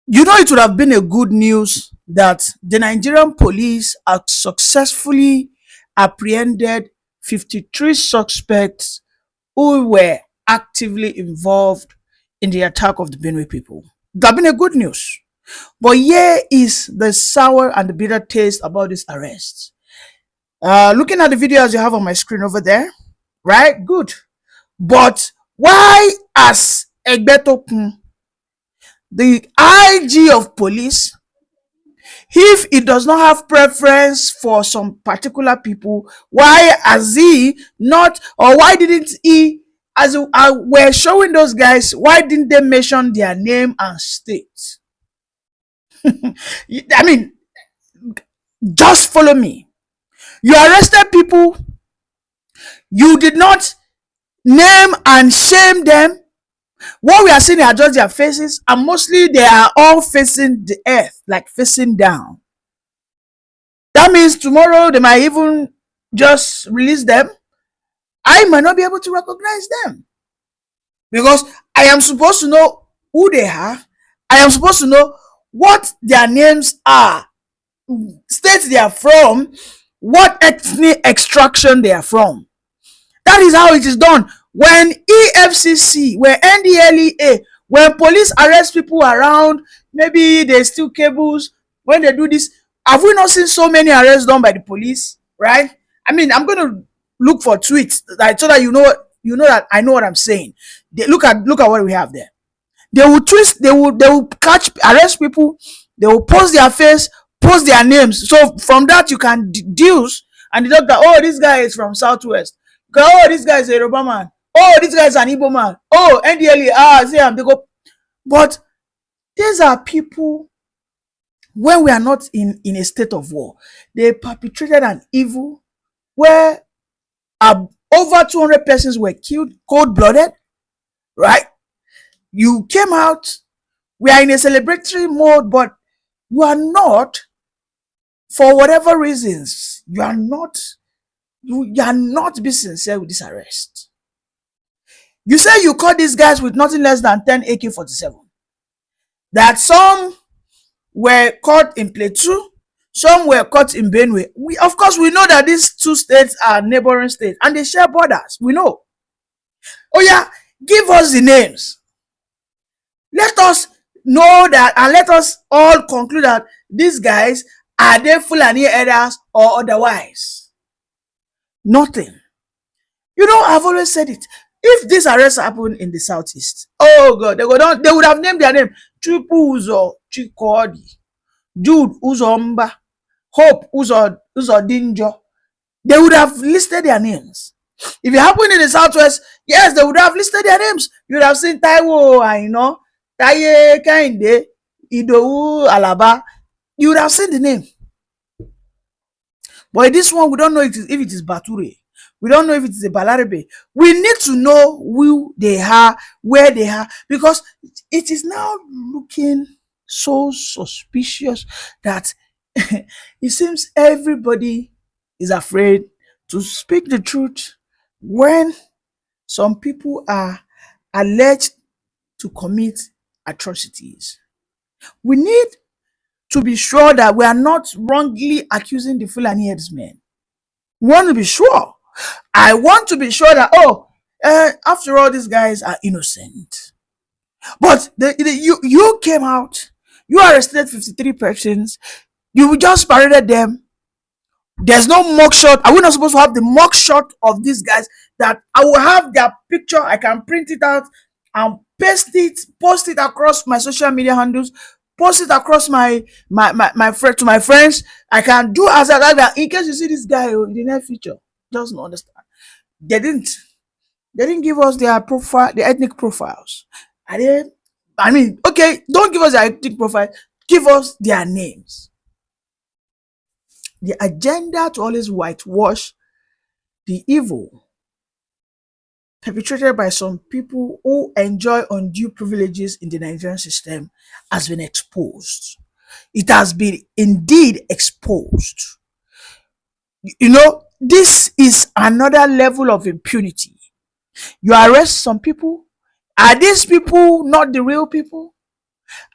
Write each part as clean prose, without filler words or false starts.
You know, it would have been a good news that the Nigerian police have successfully apprehended 53 suspects who were actively involved in the attack of the Benue people. That have been a good news. But here is the sour and the bitter taste about this arrest. Looking at the videos you have on my screen over there, right? Good. But why, as Egbetokun, the IG of police, if he does not have preference for some particular people, why has he not, or why didn't he, as we're showing those guys, why didn't they mention their name and state? I mean, just follow me. You arrested people, you did not name and shame them. What we are seeing are just their faces, and mostly they are all facing the earth, like facing down. That means tomorrow they might even just release them. I might not be able to recognize them because I am supposed to know who they are. I am supposed to know what their names are, state they are from, what ethnic extraction they are from. That is how it is done. When EFCC, when NDLEA, when police arrest people around, maybe they steal cables, when they do this, have we not seen so many arrests done by the police? Right? I mean, I'm going to look for tweets that, so that you know that I know what I'm saying. Look at what we have there. They will twist, they will catch, arrest people, they will post their face, post their names. So from that you can deduce and deduct that, oh, this guy is from Southwest. Oh, this guy is a Yoruba man. Oh, this guy is an Igbo man. Oh, NDLE, see they go. But these are people, when we are not in a state of war, they perpetrated an evil where over 200 persons were killed, cold-blooded, right? You came out, we are in a celebratory mode, but you are not, for whatever reasons, you are not be sincere with this arrest. You say you caught these guys with nothing less than 10 AK-47. That some were caught in Plateau, some were caught in Benue. Of course, we know that these two states are neighboring states and they share borders. We know. Oh yeah, give us the names. Let us know that, and let us all conclude that these guys, are they Fulani herders or otherwise? Nothing. You know, I've always said it. If this arrest happened in the southeast, oh God, they would have named their name Triple Uzo Chikodi, Jude Uzomba, Hope Uzodinjo. They would have listed their names. If it happened in the southwest, yes, they would have listed their names. You would have seen Taiwo, Taye Kainde, Idowu Alaba. You would have seen the name. But this one, we don't know if it is Bature. We don't know if it is a Balarabe. We need to know who they are, where they are, because it is now looking so suspicious that it seems everybody is afraid to speak the truth when some people are alleged to commit atrocities. We need to be sure that we are not wrongly accusing the Fulani headsmen. We want to be sure. I want to be sure that, after all, these guys are innocent. But you came out, you arrested 53 persons, you just paraded them. There's no mock shot. Are we not supposed to have the mock shot of these guys that I will have their picture? I can print it out and paste it, post it across my social media handles, post it across my friends. I can do as I like that in case you see this guy in the near future. Just not understand. They didn't give us their profile, the ethnic profiles. Okay, don't give us their ethnic profile, give us their names. The agenda to always whitewash the evil perpetrated by some people who enjoy undue privileges in the Nigerian system has been exposed. It has been indeed exposed. You know, this is another level of impunity. You arrest some people. Are these people not the real people?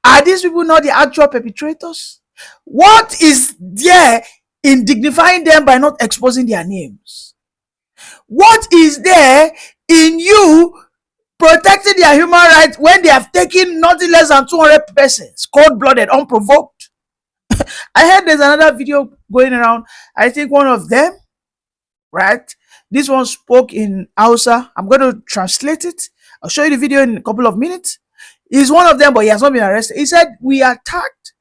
Are these people not the actual perpetrators? What is there in dignifying them by not exposing their names? What is there in you protecting their human rights when they have taken nothing less than 200 persons, cold-blooded, unprovoked? I heard there's another video going around. I think one of them, right? This one spoke in Hausa. I'm going to translate it. I'll show you the video in a couple of minutes. He's one of them, but he has not been arrested. He said, we attacked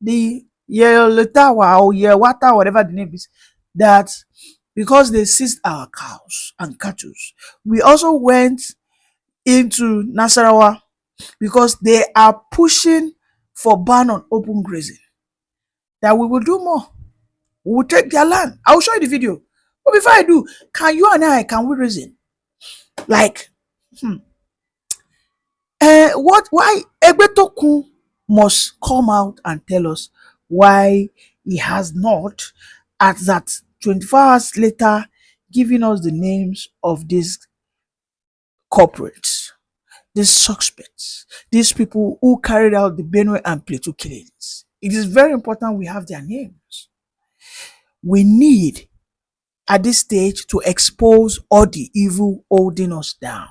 the Yeletawa or Yewata, whatever the name is, that because they seized our cows and cattle. We also went into Nasarawa because they are pushing for ban on open grazing. That we will do more. We will take their land. I will show you the video. But before I do, can you and I, can we reason? Like, why Egbetokun must come out and tell us why he has not, at that 24 hours later, giving us the names of these corporates, these suspects, these people who carried out the Benue and Plateau killings. It is very important we have their names. We need, at this stage, to expose all the evil holding us down.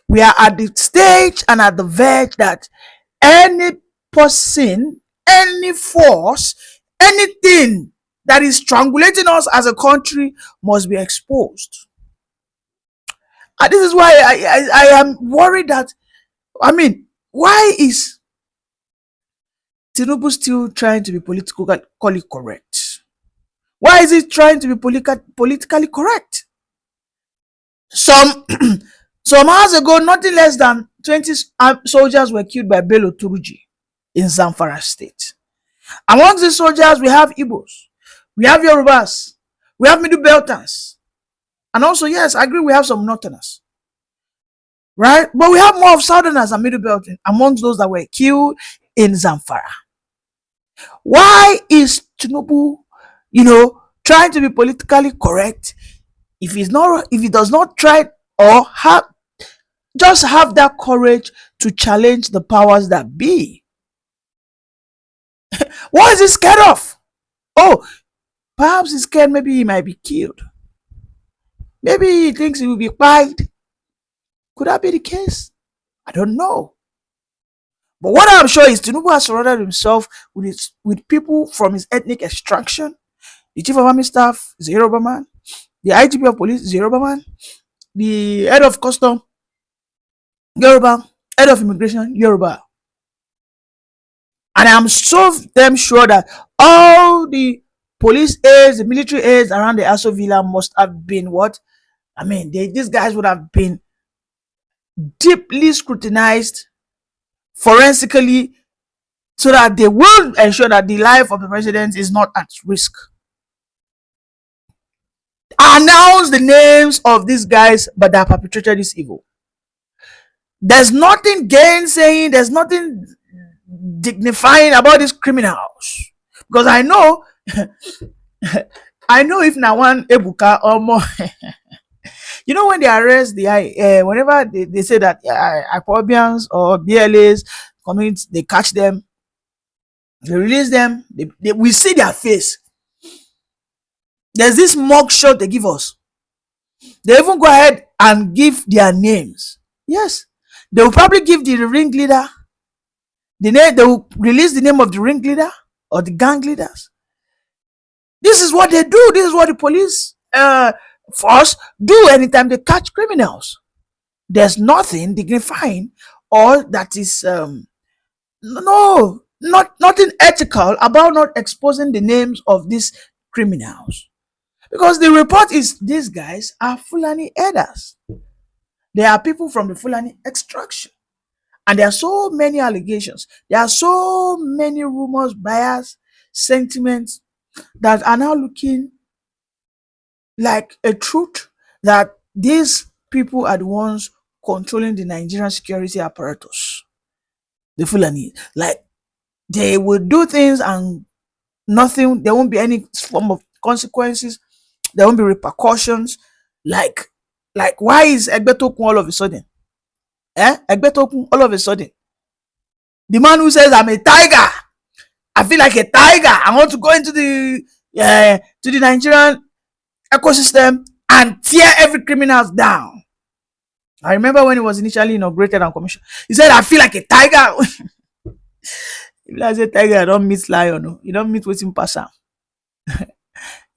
We are at the stage and at the verge that any person, any force, anything that is strangulating us as a country must be exposed. And this is why I am worried that, why is Tinubu still trying to be politically correct? Why is he trying to be politically correct? Some hours ago, nothing less than 20 soldiers were killed by Bello Turuji in Zamfara state. Amongst the soldiers, we have Igbos, we have Yorubas, we have Middle Belters, and also, yes, I agree, we have some Northerners, right? But we have more of Southerners and Middle Belters amongst those that were killed in Zamfara. Why is Tinubu, trying to be politically correct if he does not try or just have that courage to challenge the powers that be? What is he scared of? Oh, perhaps he's scared maybe he might be killed. Maybe he thinks he will be fired. Could that be the case? I don't know. But what I'm sure is Tinubu has surrounded himself with people from his ethnic extraction. The chief of army staff is a Yoruba man. The IGP of police is a Yoruba man. The head of custom, Yoruba. Head of immigration, Yoruba. And I'm so damn sure that all the police aides, the military aides around the Aso Villa must have been what? These guys would have been deeply scrutinized forensically so that they will ensure that the life of the president is not at risk. Announce the names of these guys, but they have perpetrated this evil. There's nothing gainsaying, there's nothing dignifying about these criminals, because I know if now one Ebuka or more when they arrest whenever they say that Ipobians or BLAs coming, they catch them, they release them, we see their face. There's this mug shot they give us. They even go ahead and give their names. Yes, they will probably give the ringleader the name. They will release the name of the ringleader or the gang leaders. This is what they do. This is what the police force do anytime they catch criminals. There's nothing dignifying or that is nothing ethical about not exposing the names of these criminals. Because the report is these guys are Fulani herders. They are people from the Fulani extraction. And there are so many allegations. There are so many rumors, bias, sentiments that are now looking like a truth that these people are the ones controlling the Nigerian security apparatus. The Fulani. Like, they will do things and nothing, there won't be any form of consequences. There won't be repercussions. Like why is Egbetokun all of a sudden? Egbetokun all of a sudden. The man who says, I'm a tiger. I feel like a tiger. I want to go into the Nigerian ecosystem and tear every criminal down. I remember when he was initially inaugurated and commissioned, he said, I feel like a tiger. If I say tiger, I don't meet lion. No. You don't meet with him person.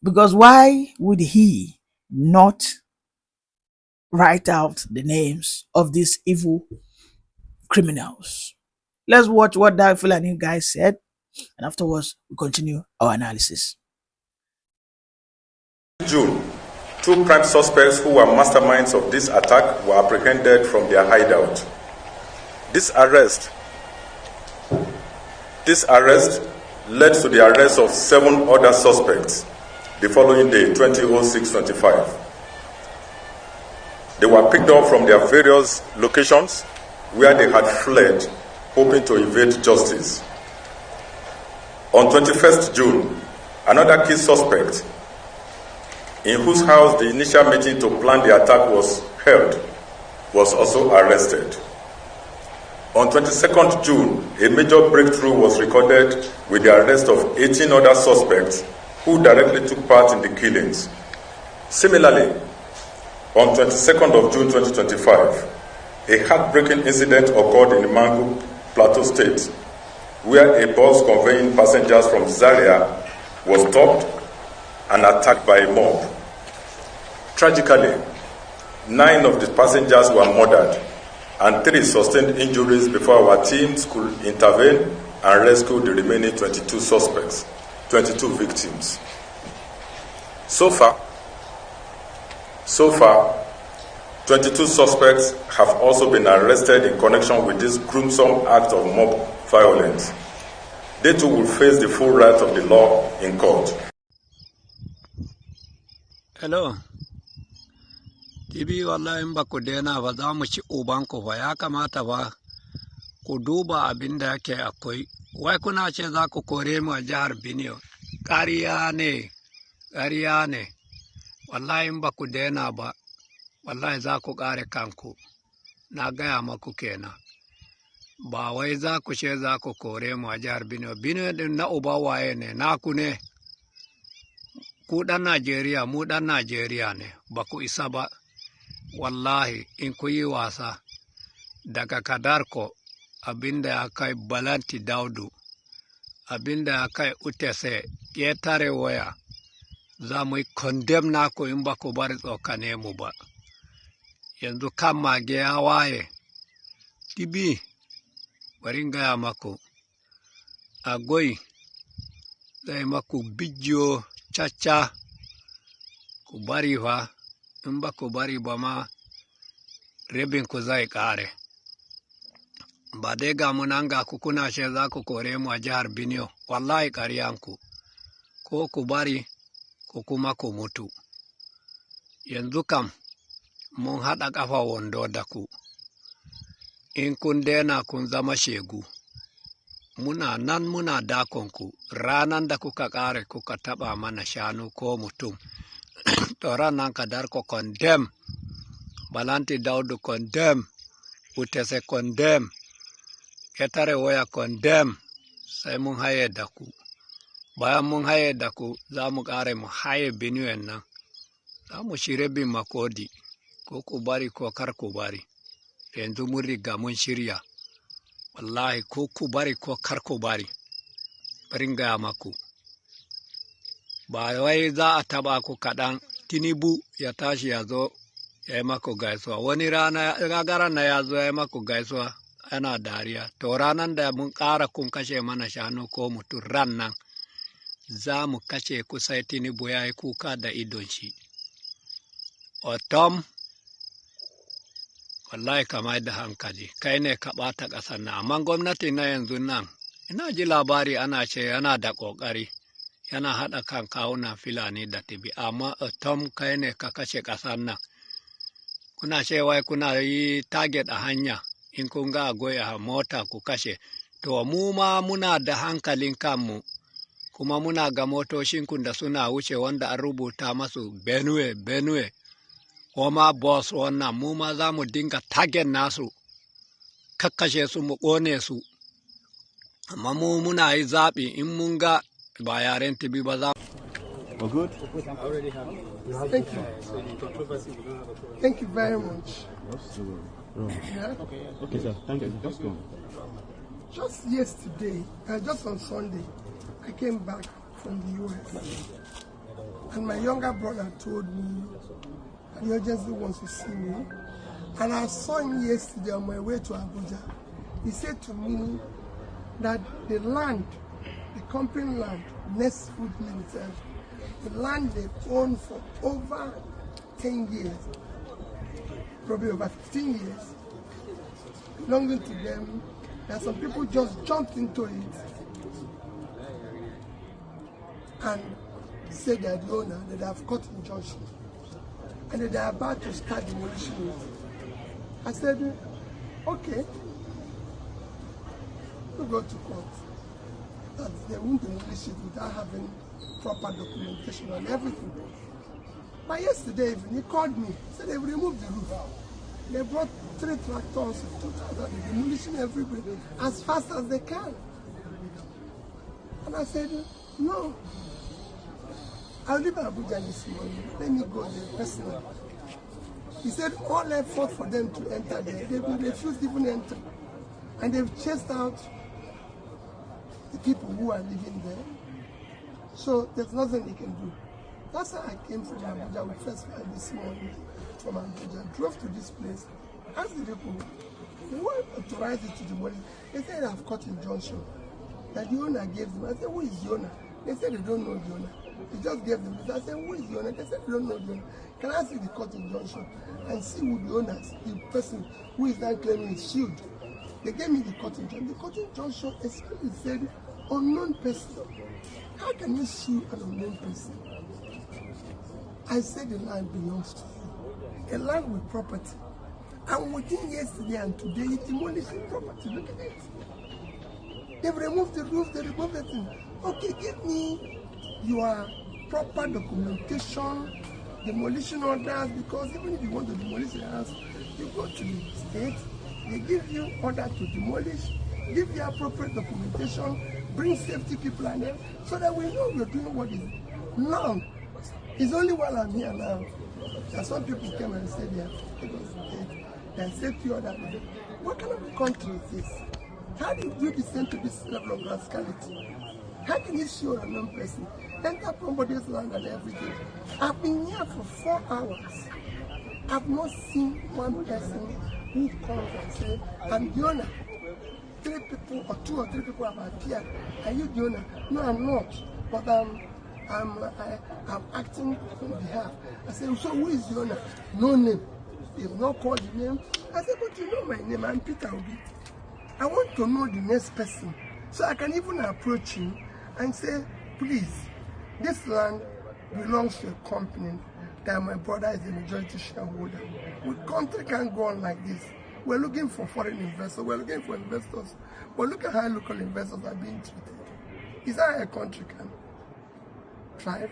Because why would he not write out the names of these evil criminals? Let's watch what that Fulani guy said, and afterwards we continue our analysis. June, 2 prime suspects who were masterminds of this attack were apprehended from their hideout. This arrest led to the arrest of 7 other suspects the following day, 20/06/25. They were picked up from their various locations where they had fled, hoping to evade justice. On 21st June, another key suspect, in whose house the initial meeting to plan the attack was held, was also arrested. On 22nd June, a major breakthrough was recorded with the arrest of 18 other suspects who directly took part in the killings. Similarly, on 22nd of June 2025, a heartbreaking incident occurred in Mangu, Plateau State, where a bus conveying passengers from Zaria was stopped and attacked by a mob. Tragically, 9 of the passengers were murdered and 3 sustained injuries before our teams could intervene and rescue the remaining 22 suspects, 22 victims. So far, 22 suspects have also been arrested in connection with this gruesome act of mob violence. They too will face the full wrath of the law in court. Hello. Tibi wallahi in ba ku daina ba za mu ci ubanku ba, ya kamata ba ku duba abin da yake akwai. Wai kuna ce za ku kore mu a jihar Benue. Ƙarya ne. Wallahi in ba ku daina ba, wallahi za ku ƙare kanku. Na gaya maku kenan. Ba wai za ku ce za ku kore mu a jihar Benue. Benue din na uba waye ne, naku ne. Ku ɗan Najeriya, mu ɗan Najeriya ne, ba ku isa ba. Wallahi in ku yi wasa daga Kadarko abinda ya kai Balanti Daudu, abinda ya kai Utese, ƙetare waya, za mu yi condemn naku in ba ku bari tsokane mu ba. Yanzu kan mage ya waye. Tibi, bari in gaya maku, agoi zai maku bidiyo caca, ku bari fa. In ba ku bari ba ma rabin ku zai ƙare. Ba dai ga munan ga ku kuna ce za ku kore mu a jihar Benue, wallahi ƙaryanku. Ko ku bari ko kuma ku mutu. Yanzu kam mun haɗa ƙafa wando da ku. In kun daina kun zama shegu. Muna nan muna dakonku, ranan da kuka ƙare kuka taɓa mana shanu ko mutum. To ranan Kadarko condemn, Balanti Daudu condemn, Utese condemn, Ketare Waya condemn, sai mun haye da ku. Bayan mun haye da ku, za mu ƙare mu haye Benue nan. Za mu shirye bin Makodi, ko ku bari ko kar ku bari. Yanzu mun riga mun shirya. Wallahi ko ku bari ko kar ku bari. Bari in gaya maku. Ba wai za a taɓa ku kaɗan. Tinubu ya tashi ya zo ya yi maku gaisuwa. Wani rana ragaran na ya zo ya yi maku gaisuwa yana dariya. To ranar da mun ƙara kun kashe mana shanu ko mutum ran nan, za mu kashe ku sai Tinubu ya yi kuka da idon shi. Otom, wallahi ka mai da hankali, kai ne ka ɓata ƙasar nan. Amma gwamnati na yanzu nan, ina ji labari ana ce yana da ƙoƙari. Yana haɗa kan kawunan Fulani da Tibi, amma Tom kai ne ka kashe ƙasar nan. Kuna cewa kuna yi target a hanya, in kun ga goya mota ku kashe. To mu ma muna da hankalin kanmu, kuma muna ga motoshinku da suna wuce wanda an rubuta masu Benue, kuma boss wannan mu ma za mu dinga target nasu, kakkashe su mu ƙone su. Amma mu muna yi zaɓi in mun ga ba yaren Tibi ba za. All good? Thank you. Thank you very much. Yeah? Okay, sir. Thank you. Just go. Just yesterday, just on Sunday, I came back from the US. And my younger brother told me that the agency wants to see me. And I saw him yesterday on my way to Abuja. He said to me that the land, the company land, Nest Food Limited, the land they own for over 10 years, probably over 15 years, belonging to them, that some people just jumped into it and said they're the owner, that they have got injunction, and that they're about to start demolition it. I said, okay, we'll go to court. That they won't demolish it without having proper documentation and everything. But yesterday evening, he called me, said they've removed the roof. They brought 3 tractors, 2,000, demolition everywhere as fast as they can. And I said, no, I'll leave Abuja this morning. Let me go there personally. He said all effort for them to enter there, they will refuse to even enter. And they've chased out the people who are living there. So there's nothing they can do. That's how I came from Abuja with first flight this morning from Abuja. Drove to this place, asked the people, who authorized it to demolish? They said I've got injunction that the owner gave them. I said, who is the owner? They said they don't know the owner. They just gave them this. I said, who is the owner? They said they don't know the owner. Can I see the court injunction and see who the owner is, the person who is now claiming is sued? They gave me the court injunction. The court injunction especially said unknown person. How can you sue an unknown person? I said the land belongs to you. A land with property. And within yesterday and today, it's demolishing property. Look at it. They've removed the roof, they removed the thing. Okay, give me your proper documentation, demolition orders, because even if you want to demolish the house, you go to the state, they give you order to demolish, give you appropriate documentation, bring safety people and them, so that we know we're doing what is now. It's only while I'm here now that some people came and said they have safety order. What kind of country is this? How do you descend to this level of rascality? How can you show a non person? Enter somebody's land and everything. I've been here for 4 hours. I've not seen one person who comes and says, I'm the owner. 3 people or 2 or 3 people have appeared. Are you the owner? No, I'm not. But I'm acting on behalf. I said, so who is the owner? No name. They've not called the name. I said, but you know my name. I'm Peter Obi. I want to know the next person so I can even approach him and say, please, this land belongs to a company that my brother is the majority shareholder. The country can't go on like this. We're looking for foreign investors. We're looking for investors. But look at how local investors are being treated. Is that how a country can thrive?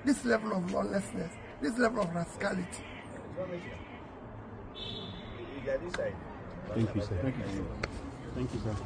This level of lawlessness, this level of rascality. Thank you, sir. Thank you, sir.